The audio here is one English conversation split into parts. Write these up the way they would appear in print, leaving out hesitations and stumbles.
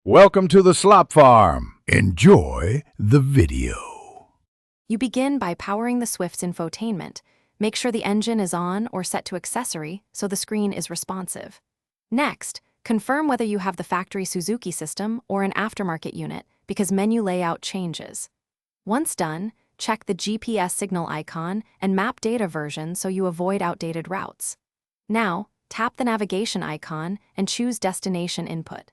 Welcome to the Slop Farm. Enjoy the video. You begin by powering the Swift's infotainment. Make sure the engine is on or set to accessory so the screen is responsive. Next, confirm whether you have the factory Suzuki system or an aftermarket unit because menu layout changes. Once done, check the GPS signal icon and map data version so you avoid outdated routes. Now, tap the navigation icon and choose destination input.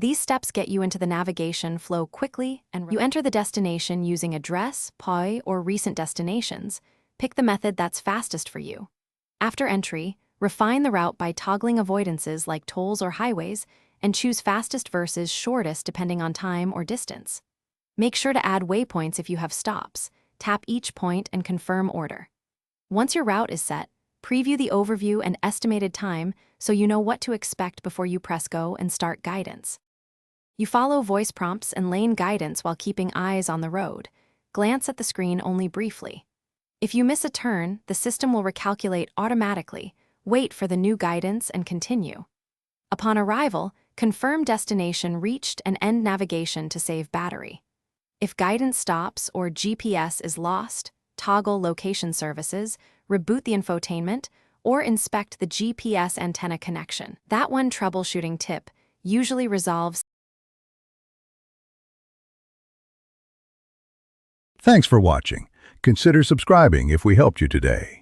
These steps get you into the navigation flow quickly, and you enter the destination using address, POI, or recent destinations. Pick the method that's fastest for you. After entry, refine the route by toggling avoidances like tolls or highways, and choose fastest versus shortest depending on time or distance. Make sure to add waypoints if you have stops. Tap each point and confirm order. Once your route is set, preview the overview and estimated time so you know what to expect before you press go and start guidance. You follow voice prompts and lane guidance while keeping eyes on the road. Glance at the screen only briefly. If you miss a turn, the system will recalculate automatically. Wait for the new guidance and continue. Upon arrival, confirm destination reached and end navigation to save battery. If guidance stops or GPS is lost, toggle location services, reboot the infotainment, or inspect the GPS antenna connection. That one troubleshooting tip usually resolves. Thanks for watching. Consider subscribing if we helped you today.